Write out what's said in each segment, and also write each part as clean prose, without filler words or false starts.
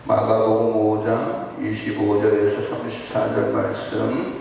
마가복음 5장 25절에서 34절 말씀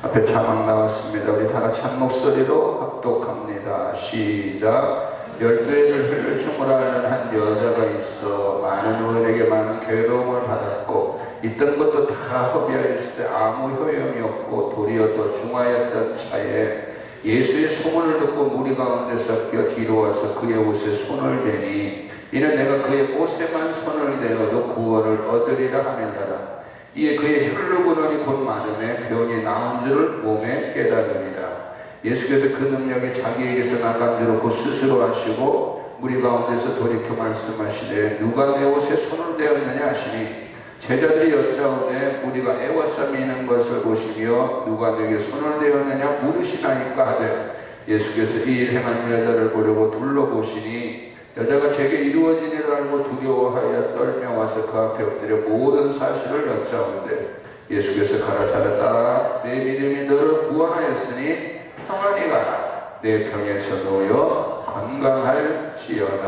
앞에 자막 나왔습니다. 우리 다 같이 한 목소리로 합독합니다. 시작. 12해를 혈루증으로 앓는 한 여자가 있어 많은 의원에게 많은 괴로움을 받았고 있던 것도 다 허비하였을 때 아무 효용이 없고 도리어 더 중하였던 차에 예수의 소문을 듣고 무리 가운데서 껴 뒤로 와서 그의 옷에 손을 대니 이는 내가 그의 옷에만 손을 대어도 구원을 얻으리라 하mel라라. 이에 그의 혈루근원이 곧 마름에 병이 나은 줄을 몸에 깨달으니라. 예수께서 그 능력이 자기에게서 나간 줄을 곧 스스로 하시고 무리 가운데서 돌이켜 말씀하시되 누가 내 옷에 손을 대었느냐 하시니 제자들이 여짜오되 우리가 애워싸 미는 것을 보시며 누가 내게 손을 대었느냐 물으시나이까 하되 예수께서 이 일 행한 여자를 보려고 둘러보시니 여자가 제게 이루어진 일을 알고 두려워하여 떨며 와서 그 앞에 엎드려 모든 사실을 여짜오는데 예수께서 가라사르다 내 믿음이 너를 구원하였으니 평안히 가라 내 병에서 놓여 건강할지어다.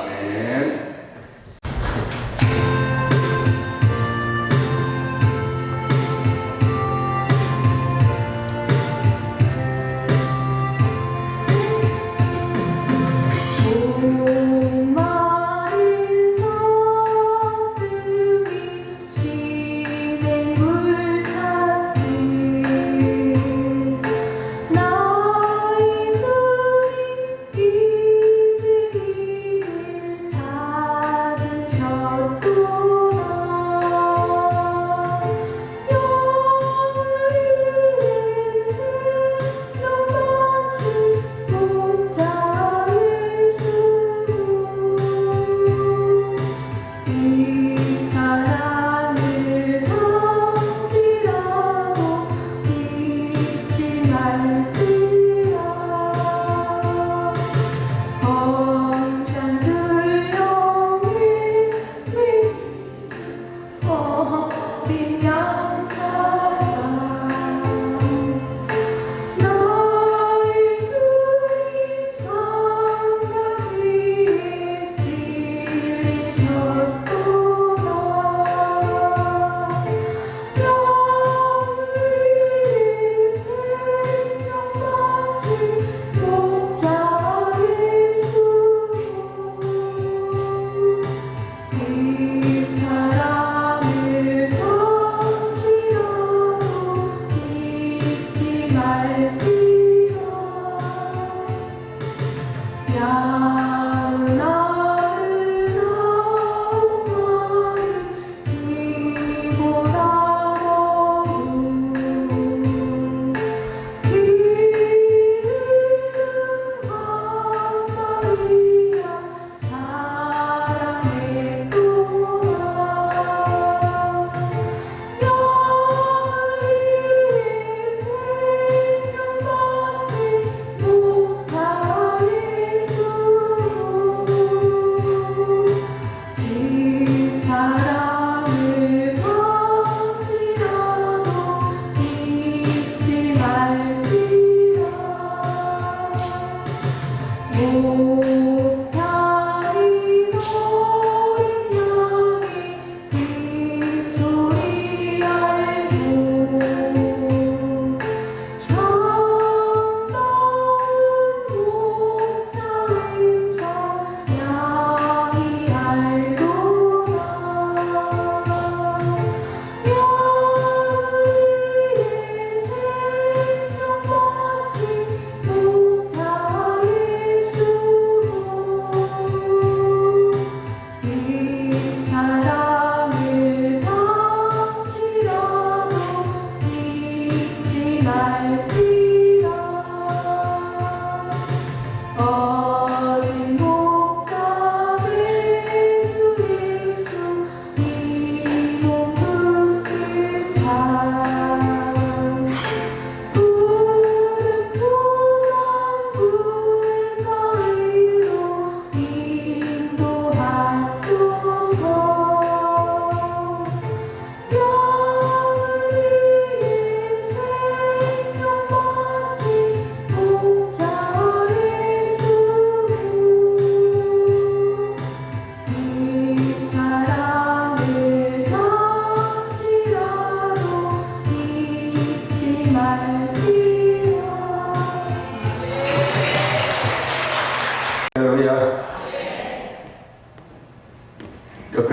아멘.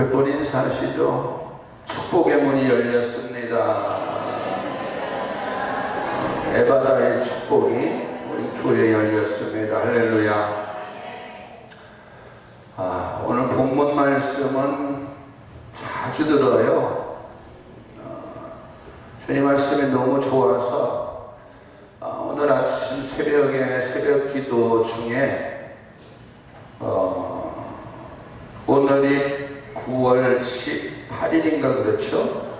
옆에 분 인사하시죠. 축복의 문이 열렸습니다. 에바다의 축복이 우리 교회에 열렸습니다. 할렐루야. 오늘 본문 말씀은 자주 들어요. 이 말씀이 너무 좋아서 오늘 아침 새벽에 새벽 기도 중에 오늘이 9월 18일인가 그렇죠?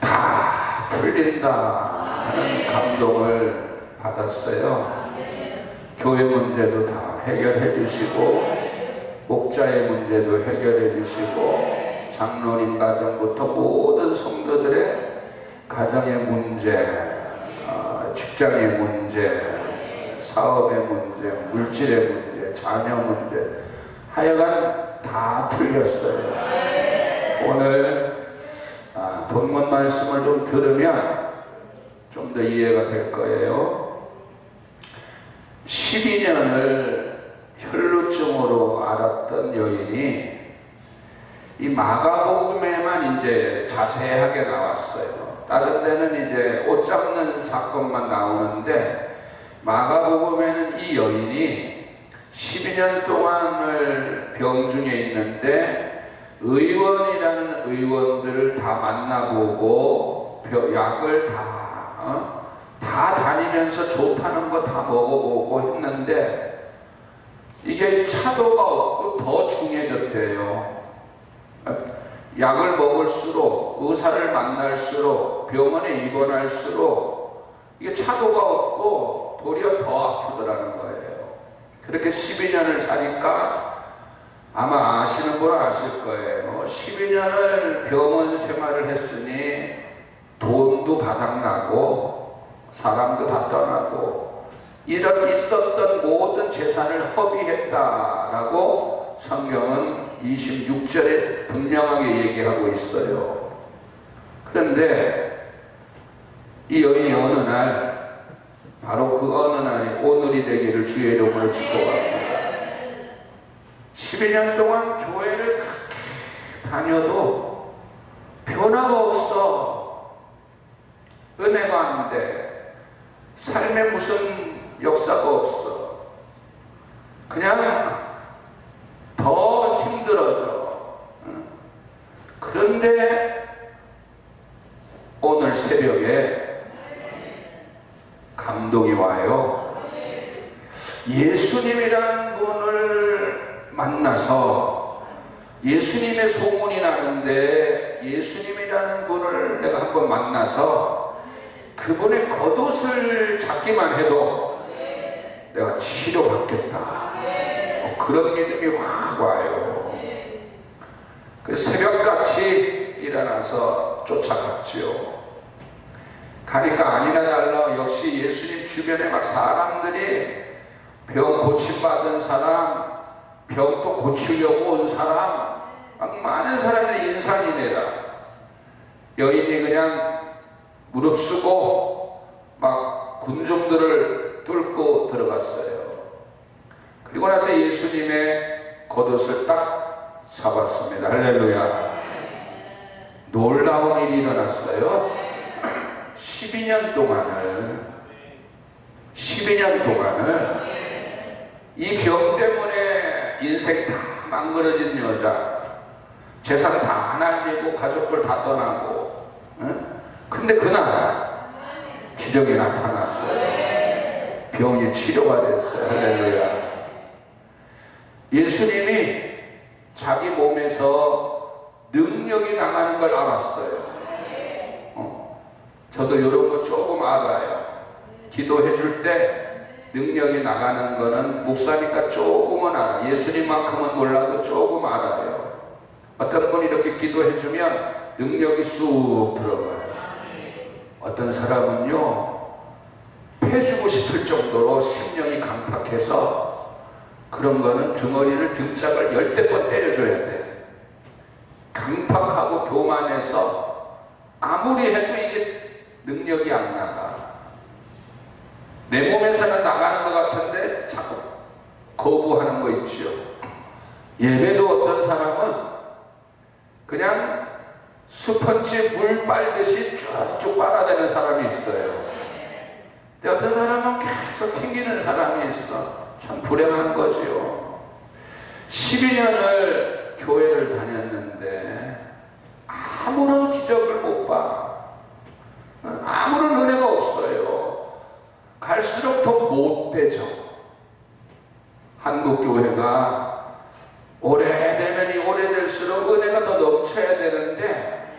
다 풀린다 하는 감동을 받았어요. 교회 문제도 다 해결해 주시고 목자의 문제도 해결해 주시고 장로님 가정부터 모든 성도들의 가정의 문제, 직장의 문제, 사업의 문제, 물질의 문제, 자녀 문제 하여간 다 풀렸어요. 오늘 본문 말씀을 좀 들으면 좀 더 이해가 될 거예요. 12년을 혈루증으로 앓았던 여인이 이 마가복음에만 이제 자세하게 나왔어요. 다른 데는 이제 옷 잡는 사건만 나오는데 마가복음에는 이 여인이 12년 동안을 병중에 있는데 의원이라는 의원들을 다 만나보고 약을 다 다니면서 좋다는 거 다 먹어보고 했는데 이게 차도가 없고 더 중해졌대요. 약을 먹을수록 의사를 만날수록 병원에 입원할수록 이게 차도가 없고 도리어 더 아프더라는 거예요. 그렇게 12년을 사니까 아마 아시는 분은 아실 거예요. 12년을 병원 생활을 했으니 돈도 바닥나고 사람도 다 떠나고 이런 있었던 모든 재산을 허비했다라고 성경은 26절에 분명하게 얘기하고 있어요. 그런데 이 여인이 어느 날, 바로 그 어느 날이 오늘이 되기를 주의 이름으로 축복합니다. 12년 동안 교회를 그렇게 다녀도 변화가 없어. 은혜가 안 돼. 삶에 무슨 역사가 없어. 그냥 더 힘들어져. 그런데 오늘 새벽에 감동이 와요. 예수님이라는 분을 만나서 예수님의 소문이 나는데 예수님이라는 분을 내가 한번 만나서 그분의 겉옷을 잡기만 해도 내가 치료받겠다. 그런 믿음이 확 와요. 그래서 새벽같이 일어나서 쫓아갔지요. 가니까 아니나 달라 역시 예수님 주변에 막 사람들이 병 고침받은 사람, 병 또 고치려고 온 사람, 막 많은 사람들이 인산이네라. 여인이 그냥 무릅쓰고 막 군중들을 뚫고 들어갔어요. 그리고 나서 예수님의 겉옷을 딱 잡았습니다. 할렐루야. 놀라운 일이 일어났어요. 12년 동안을 이 병 때문에 인생 다 망가진 여자, 재산 다 날리고 가족들 다 떠나고, 근데 그날 기적이 나타났어요. 병이 치료가 됐어요. 할렐루야. 예수님이 자기 몸에서 능력이 나가는 걸 알았어요. 저도 이런 거 조금 알아요. 기도해 줄 때 능력이 나가는 거는 목사니까 조금은 알아. 예수님만큼은 몰라도 조금 알아요. 어떤 분이 이렇게 기도해 주면 능력이 쑥 들어가요. 어떤 사람은요, 패주고 싶을 정도로 심령이 강팍해서 그런 거는 등어리를 등짝을 10대 번 때려줘야 돼. 강팍하고 교만해서 아무리 해도 이게 능력이 안 나가. 내 몸에서는 나가는 것 같은데 자꾸 거부하는 거 있지요. 예배도 어떤 사람은 그냥 스펀지 물 빨듯이 쭉쭉 빨아대는 사람이 있어요. 근데 어떤 사람은 계속 튕기는 사람이 있어. 참 불행한 거지요. 12년을 교회를 다녔는데 아무런 기적을 못 봐. 아무런 은혜가 없어요. 갈수록 더 못되죠. 한국교회가 오래되면 오래될수록 은혜가 더 넘쳐야 되는데,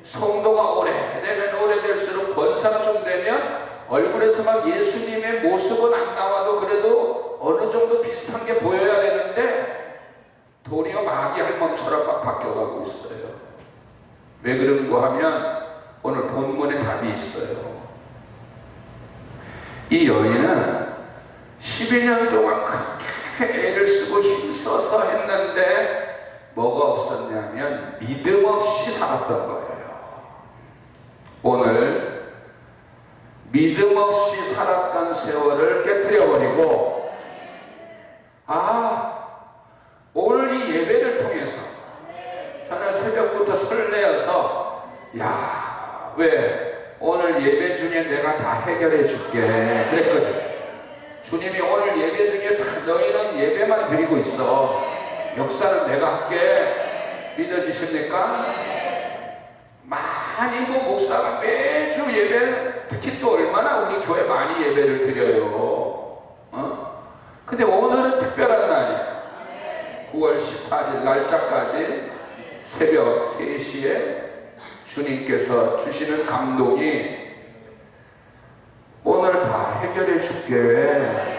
성도가 오래되면 오래될수록 권사쯤 되면 얼굴에서 막 예수님의 모습은 안 나와도 그래도 어느 정도 비슷한 게 보여야 되는데 도리어 마귀 할멈처럼 막 바뀌어가고 있어요. 왜 그런가 하면 오늘 본문에 답이 있어요. 이 여인은 12년 동안 그렇게 애를 쓰고 힘써서 했는데 뭐가 없었냐면 믿음 없이 살았던 거예요. 오늘 믿음 없이 살았던 세월을 깨트려버리고, 오늘 이 예배를 통해서 저는 새벽부터 설레어서, 왜 오늘 예배 중에 내가 다 해결해 줄게 그랬거든. 주님이 오늘 예배 중에 다 너희는 예배만 드리고 있어, 역사는 내가 할게. 믿어지십니까? 많이 목사가 매주 예배, 특히 또 얼마나 우리 교회 많이 예배를 드려요. 근데 오늘은 특별한 날이에요. 9월 18일 날짜까지 새벽 3시에 주님께서 주시는 감동이 오늘 다 해결해 줄게.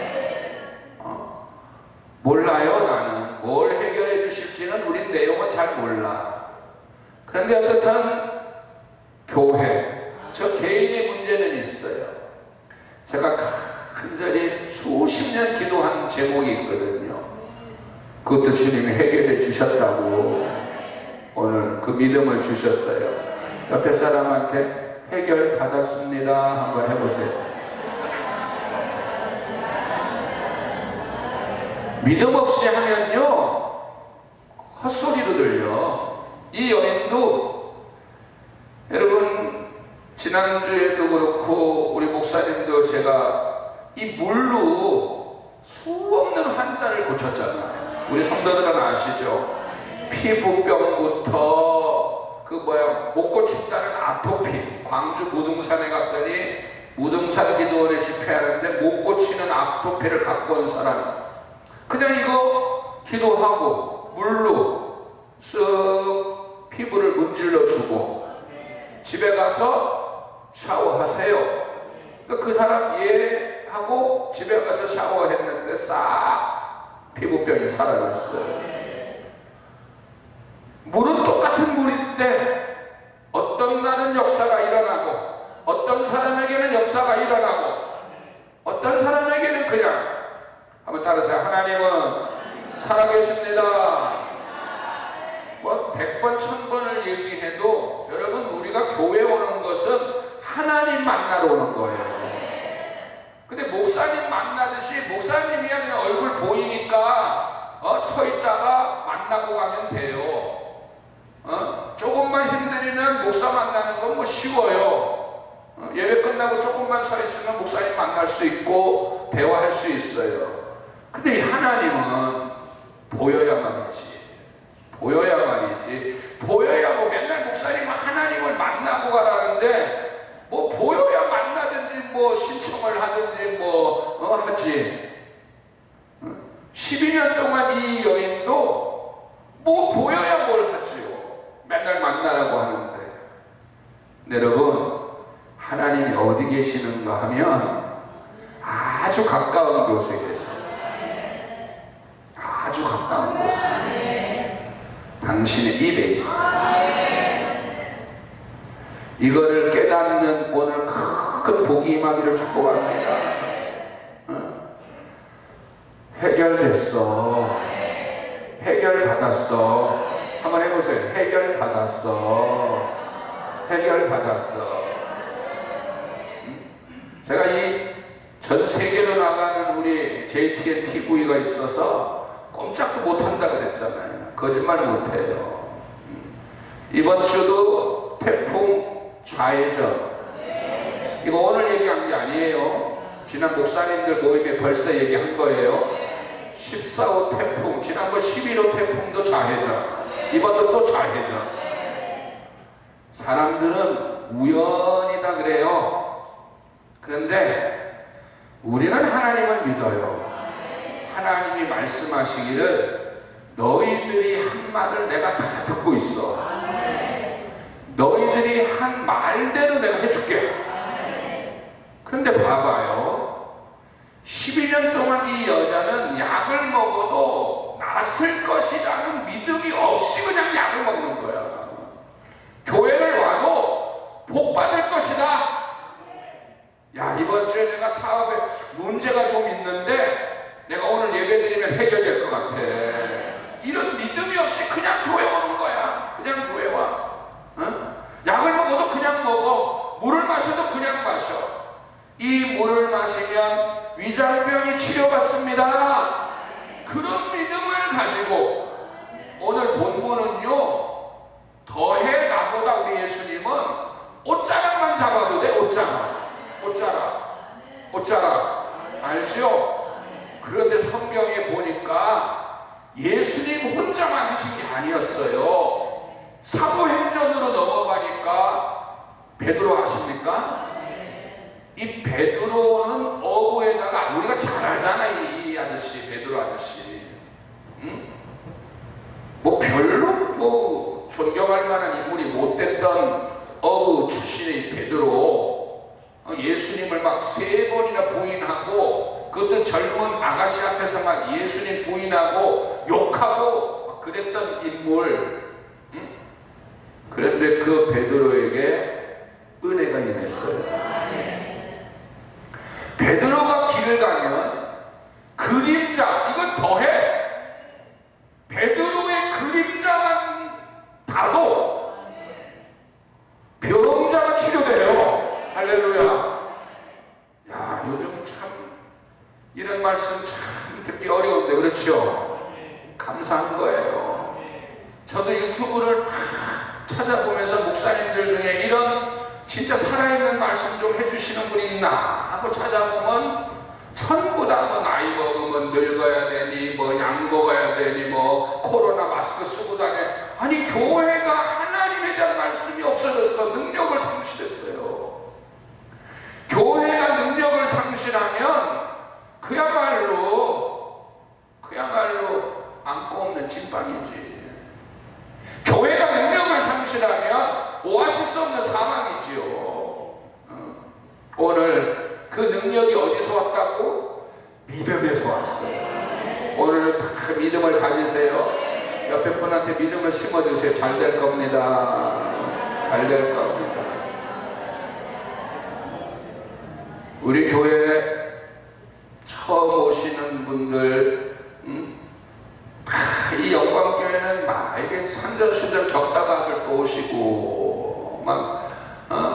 몰라요. 나는 뭘 해결해 주실지는 우린 내용은 잘 몰라. 그런데 어떻든 교회, 저 개인의 문제는 있어요. 제가 간절히 수십 년 기도한 제목이 있거든요. 그것도 주님이 해결해 주셨다고 오늘 그 믿음을 주셨어요. 옆에 사람한테 해결 받았습니다 한번 해보세요. 믿음 없이 하면요 헛소리로 들려. 이 여인도 여러분 지난주에도 그렇고 우리 목사님도 제가 이 물로 수없는 환자를 고쳤잖아요. 우리 성도들은 아시죠? 피부병부터 못 고친다는 아토피. 광주 무등산에 갔더니 무등산 기도원에 집회하는데 못 고치는 아토피를 갖고 온 사람, 그냥 이거 기도하고 물로 쓱 피부를 문질러 주고 집에 가서 샤워하세요. 그러니까 그 사람 이해하고 집에 가서 샤워했는데 싹 피부병이 사라졌어요. 물은 똑같은 물인데 어떤 날은 역사가 일어나고 어떤 사람에게는 역사가 일어나고 어떤 사람에게는 그냥, 한번 따라하세요. 하나님은 살아계십니다. 100번 1000번을 얘기해도 여러분, 우리가 교회 오는 것은 하나님 만나러 오는 거예요. 근데 목사님 만나듯이 목사님이 그냥 얼굴 보이니까 서 있다가 만나고 가면 돼요. 조금만 힘들면 목사 만나는 건 뭐 쉬워요. 예배 끝나고 조금만 서 있으면 목사님 만날 수 있고 대화할 수 있어요. 근데 이 하나님은 보여야만이지. 보여야 뭐 맨날 목사님 하나님을 만나고 가라는데 뭐 보여야 만나든지 뭐 신청을 하든지 하지. 12년 동안 이 여인도 뭐 보여야 뭘 하지요. 맨날 만나라고 하는데. 여러분, 하나님이 어디 계시는가 하면 아주 가까운 곳에 계세요. 아주 가까운 곳에 당신의 입에 있어요. 이거를 깨닫는 오늘 큰 복이 임하기를 축복합니다. 해결됐어. 해결받았어. 한번 해보세요. 해결받았어. 해결받았어. 제가 이 전 세계로 나가는 우리 JTN TV가 있어서 꼼짝도 못한다 그랬잖아요. 거짓말 못해요. 이번 주도 태풍 좌회전. 이거 오늘 얘기한 게 아니에요. 지난 목사님들 모임에 벌써 얘기한 거예요. 14호 태풍, 지난번 11호 태풍도 좌회전, 이번도 또 좌회전. 사람들은 우연이다 그래요. 그런데 우리는 하나님을 믿어요. 하나님이 말씀하시기를 너희들이 한 말을 내가 다 듣고 있어. 너희들이 한 말대로 내가 해줄게. 그런데 봐봐요. 12년 동안 이 여자는 약을 먹어도 낫을 것이라는 믿음이 없이 그냥 약을 먹는 거야. 교회를 와도 복 받을 것이다. 야, 이번 주에 내가 사업에 문제가 좀 있는데 내가 오늘 예배 드리면 해결될 것 같아. 이런 믿음이 없이 그냥 교회 오는 거야. 그냥 교회 와. 어? 약을 먹어도 그냥 먹어. 물을 마셔도 그냥 마셔. 이 물을 마시면 위장병이 치료받습니다. 그런 믿음을 가지고 오늘 본문은요, 더해 나보다 우리 예수님은 옷자락만 잡아도 돼. 옷자락 알죠? 그런데 성경에 보니까 예수님 혼자만 하신 게 아니었어요. 사도행전으로 넘어가니까 베드로 아십니까? 이 베드로는 어부에다가, 우리가 잘 알잖아, 이 아저씨, 베드로 아저씨. 응? 뭐 별로 존경할 만한 인물이 못됐던 어부 출신의 이 베드로, 예수님을 막 3번이나 부인하고, 그것도 젊은 아가씨 앞에서 막 예수님 부인하고 욕하고 막 그랬던 인물. 응? 그런데 그 베드로에게 은혜가 임했어요. 베드로가 길을 가면 그림자, 이건 더해. 베드로의 그림자만 봐도 병자가 치료돼요. 할렐루야. 야, 요즘 참 이런 말씀 참 듣기 어려운데 그렇죠? 감사한 거예요. 저도 유튜브를 찾아보면서 목사님들 중에 이런 진짜 살아있는 말씀 좀 해주시는 분 있나 하고 찾아보면 전부 다 뭐 나이 먹으면 늙어야 되니, 뭐 약 먹어야 되니, 뭐 코로나 마스크 쓰고 다녀. 아니, 교회가 하나님에 대한 말씀이 없어졌어. 능력을 상실했어요. 교회가 능력을 상실하면 그야말로 안고 없는 찐빵이지. 교회가 능력을 상실하면 오아시스 없는 사망이지요. 오늘 그 능력이 어디서 왔다고? 믿음에서 왔어요. 오늘 다 믿음을 가지세요. 옆에 분한테 믿음을 심어주세요. 잘 될 겁니다. 잘 될 겁니다. 우리 교회 처음 오시는 분들, 이 영광교회는 막 이렇게 산전수전 겪다가들 또 오시고 막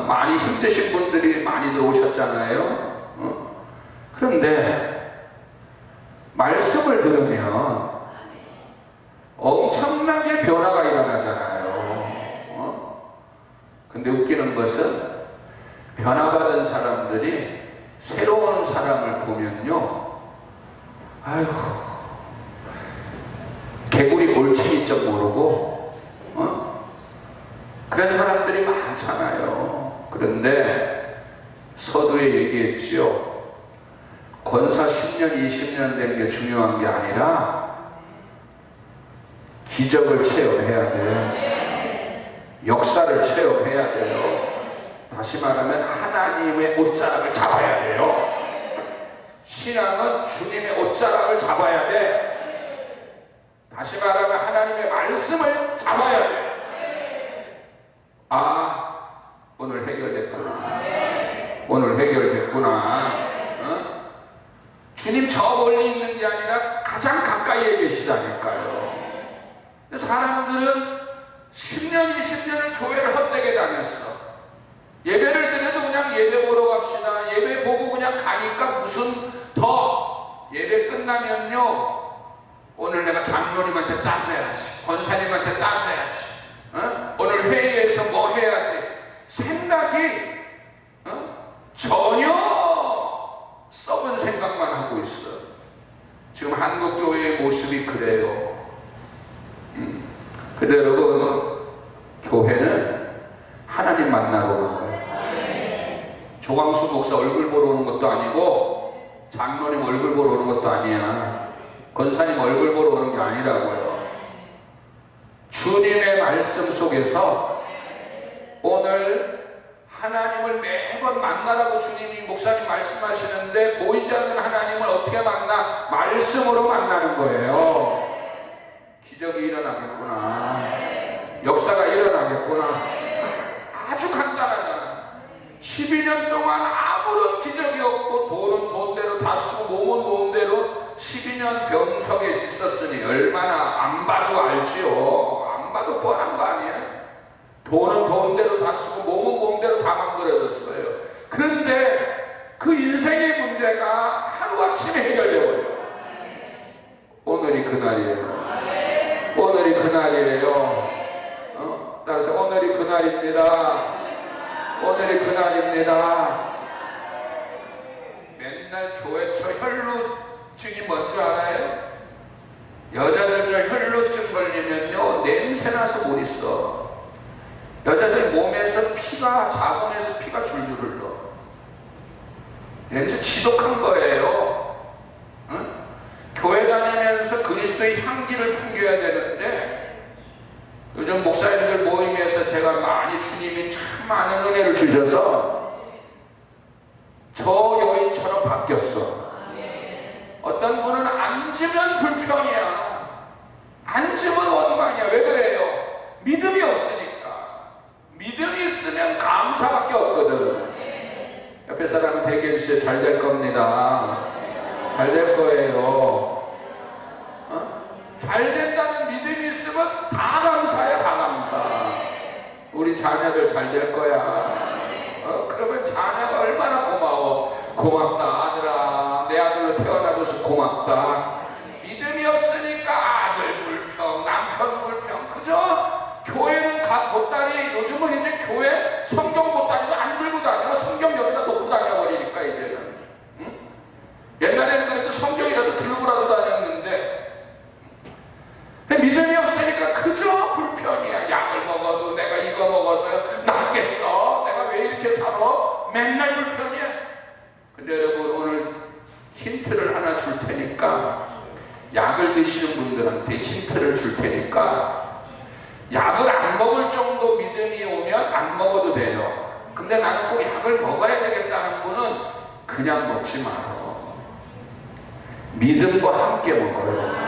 많이 힘드신 분들이 많이들 오셨잖아요. 그런데 말씀을 들으면 엄청나게 변화가 일어나잖아요. 근데 웃기는 것은 변화받은 사람들이 새로운 사람을 보면요, 아이고, 개구리 몰치기 적 모르고 그런 사람들이 많잖아요. 그런데 서두에 얘기했지요. 권사 10년, 20년 된 게 중요한 게 아니라 기적을 체험해야 돼요. 역사를 체험해야 돼요. 다시 말하면 하나님의 옷자락을 잡아야 돼요. 신앙은 주님의 옷자락을 잡아야 돼. 다시 말하면 하나님의 말씀을 잡아야 돼. 아, 오늘 해결됐구나. 오늘 해결됐구나. 주님 저 멀리 있는 게 아니라 가장 가까이에 계시다니까요. 근데 사람들은 10년, 20년을 교회를 헛되게 다녔어. 예배를 드려도 그냥 예배 보러 갑시다. 예배 보고 그냥 가니까 무슨 더 예배 끝나면요, 오늘 내가 장로님한테 따져야지, 권사님한테 따져야지, 오늘 전혀 썩은 생각만 하고 있어. 지금 한국 교회의 모습이 그래요. 근데 여러분, 교회는 하나님 만나러 오는 거예요. 조광수 목사 얼굴 보러 오는 것도 아니고, 장로님 얼굴 보러 오는 것도 아니야. 권사님 얼굴 보러 오는 게 아니라고요. 주님의 말씀 속에서 오늘 하나님을 매번 만나라고 주님이 목사님 말씀하시는데, 보이지 않는 하나님을 어떻게 만나? 말씀으로 만나는 거예요. 기적이 일어나겠구나. 역사가 일어나겠구나. 아주 간단하잖아. 12년 동안 아무런 기적이 없고, 돈은 돈대로 다 쓰고 몸은 몸대로 12년 병석에 있었으니 얼마나 안 봐도 알지요. 안 봐도 뻔한 거 아니에요? 돈은 돈대로 다 쓰고 몸은 몸대로 다 만들어졌어요. 그런데 그 인생의 문제가 하루아침에 해결되어버려요. 오늘이 그날이에요. 오늘이 그날이에요. 따라서 오늘이 그날입니다. 오늘이 그날입니다. 맨날 교회 저 혈루증이 뭔지 알아요? 여자들 저 혈루증 걸리면요, 냄새나서 못 있어. 여자들 몸에서 피가, 자궁에서 피가 줄줄 흘러. 냄새 지독한 거예요. 응? 교회 다니면서 그리스도의 향기를 풍겨야 되는데, 요즘 목사님들 모임에서 제가 많이, 주님이 참 많은 은혜를 주셔서 저 여인처럼 바뀌었어. 어떤 분은 앉으면 불평이야. 앉으면 원망이야. 왜 그래요? 믿음이 없으니까. 믿음이 있으면 감사밖에 없거든. 옆에 사람은 얘기해 주세요. 잘 될 겁니다. 잘 될 거예요. 잘 된다는 믿음이 있으면 다 감사야. 다 감사. 우리 자녀들 잘 될 거야. 그러면 자녀가 얼마나 고마워. 고맙다 아들아. 내 아들로 태어나줘서 고맙다. 믿음이 없으니까 아들 불평, 남편 불평. 그저 교회는 보따리, 요즘은 이제 교회 성경 보따리도 안 들고 다녀. 성경 여기다 놓고 다녀버리니까 이제는. 응? 옛날에는 그래도 성경이라도 들고라도 다녔는데, 믿음이 없으니까 그저 불평이야. 약을 먹어도 내가 이거 먹어서 낫겠어. 내가 왜 이렇게 살아? 맨날 불평이야. 근데 여러분, 오늘 힌트를 하나 줄 테니까, 약을 드시는 분들한테 힌트를 줄 테니까, 약을 안 먹을 정도 믿음이 오면 안 먹어도 돼요. 근데 나는 꼭 약을 먹어야 되겠다는 분은 그냥 먹지 말아요. 믿음과 함께 먹어요.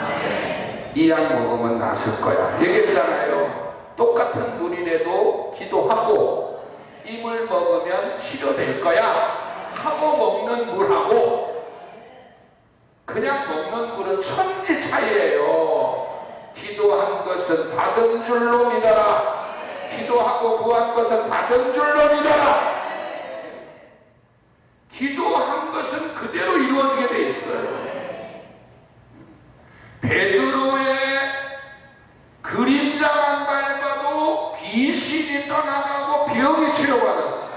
이 약 먹으면 낫을 거야. 얘기했잖아요. 똑같은 물이라도 기도하고 이 물 먹으면 치료될 거야 하고 먹는 물하고 그냥 먹는 물은 천지 차이예요. 기도한 것은 받은 줄로 믿어라. 기도하고 구한 것은 받은 줄로 믿어라. 기도한 것은 그대로 이루어지게 돼 있어요. 베드로의 그림자만 밟아도 귀신이 떠나가고 병이 치료받았어요.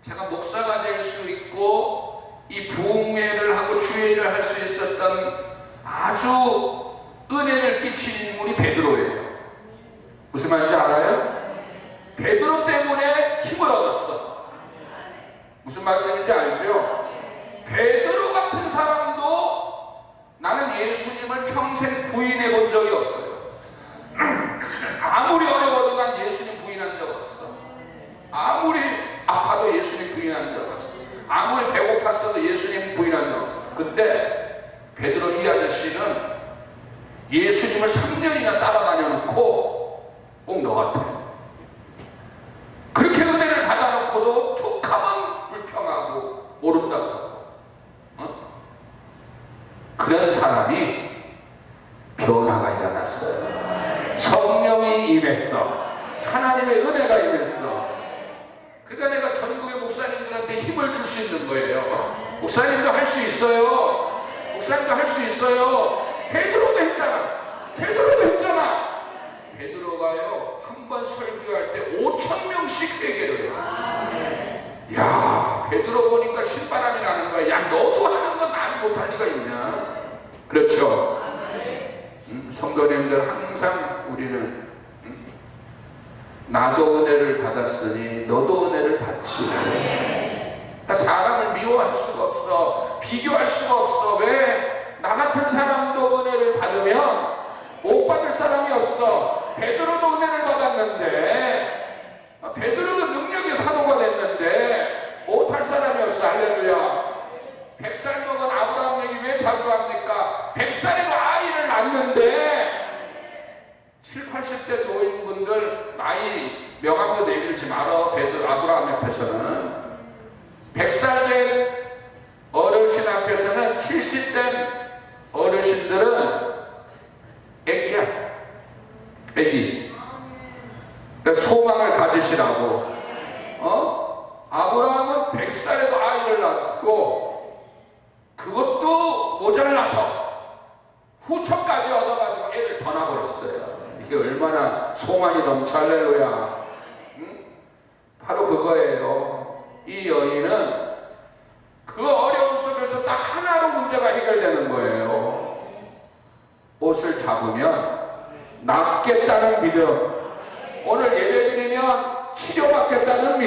제가 목사가 될 수 있고 이 부흥회를 하고 주회를 할 수 있었던 아주 은혜를 끼친 인물이 베드로예요. 무슨 말인지 알아요? 베드로 때문에 힘을 얻었어. 무슨 말씀인지 알죠? 베드로 같은 사람도 나는 예수님을 평생 부인해 본 적이 없어요. 아무리 어려워도 난 예수님 부인한 적 없어. 아무리 아파도 예수님 부인한 적 없어. 아무리 배고팠어도 예수님 부인한 적 없어. 근데 베드로 이 아저씨는 예수님을 3년이나 따라다녀 놓고 꼭 너 같아. 그렇게 은혜를 받아놓고도 툭하면 불평하고 모른다고. 그런 사람이 변화가 일어났어요. 성령이 임했어. 하나님의 은혜가 임했어. 그러니까 내가 전국의 목사님들한테 힘을 줄 수 있는 거예요. 목사님도 할 수 있어요. 목사님도 할 수 있어요. 베드로도 했잖아. 베드로도 했잖아. 베드로가요 한 번 설교할 때 5,000명씩 회개를 해요. 야, 베드로 보니까 신바람이 나는 거야. 야, 너도 하는 건 나는 못할 리가 있냐? 그렇죠? 성도님들, 항상 우리는 나도 은혜를 받았으니 너도 은혜를 받지. 사람을 미워할 수가 없어. 비교할 수가 없어. 왜? 나 같은 사람도 은혜를 받으면 못 받을 사람이 없어. 베드로도 은혜를 받았는데, 베드로도 능력의 사도가 됐는데 못할 사람이 없어. 할렐루야. 100살 먹은 아브라함 얘기 왜 자주 합니까? 100살에도 아이를 낳는데 7, 80대 노인분들 나이 명함도 내밀지 말어. 아브라함 앞에서는 100살 된 어르신 앞에서는 70된 어르신들은 애기야. 애기. 소망을 가지시라고. 아브라함은 100살에도 아이를 낳고 그것도 모자라서 후처까지 얻어가지고 애를 더 낳아버렸어요. 이게 얼마나 소망이 넘쳐. 할렐루야. 바로 그거예요. 이 여인은 그 어려움 속에서 딱 하나로 문제가 해결되는 거예요. 옷을 잡으면 낫겠다는 믿음. 오늘 예배드리면 치료받겠다는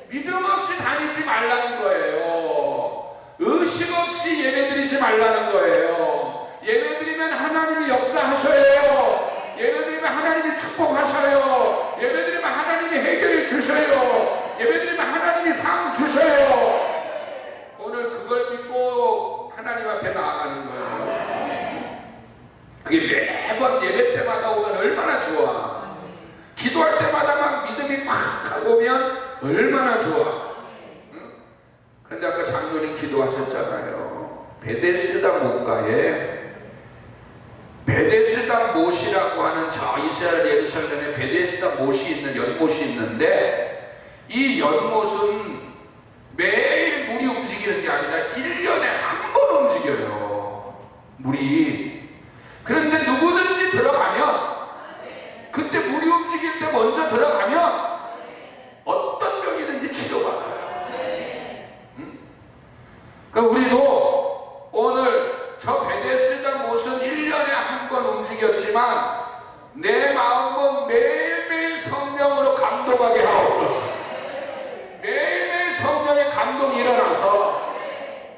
믿음 없이 다니지 말라는 거예요. 의식 없이 예배드리지 말라는 거예요. 예배드리면 하나님이 역사하셔요. 예배드리면 하나님이 축복하셔요. 예배드리면 하나님이 해결해 주셔요. 예배드리면 하나님이 상 주셔요. 오늘 그걸 믿고 하나님 앞에 나아가는 거예요. 그게 매번 예배 때마다 오면 얼마나 좋아. 기도할 때마다 막 믿음이 팍 오면 얼마나 좋아. 그런데 아까 장로님 기도하셨잖아요. 베데스다 못가에 베데스다 못이라고 하는 저 이스라엘 예루살렘에 베데스다 못이 있는 연못이 있는데 이 연못은 매일 물이 움직이는 게 아니라 1년에 한 번 움직여요. 물이. 그런데 누구든지 들어가면 그때 물이 움직일 때 먼저 들어가면 어떤 병이든지 치료받아요. 그러니까 우리도 오늘 저 베데스다 못은 1년에 한 번 움직였지만 내 마음은 매일매일 성령으로 감동하게 하옵소서. 매일매일 성령의 감동이 일어나서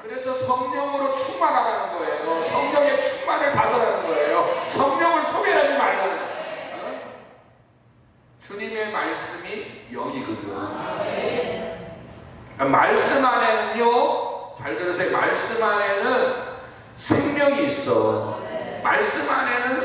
그래서 성령으로 충만하라는 거예요. 성령의 충만을 받으라는 거예요. 성령을 소멸하지 말라는 거예요. 주님의 말씀이 영이거든. 말씀 안에는요, 잘 들으세요. 말씀 안에는 생명이 있어. 말씀 안에는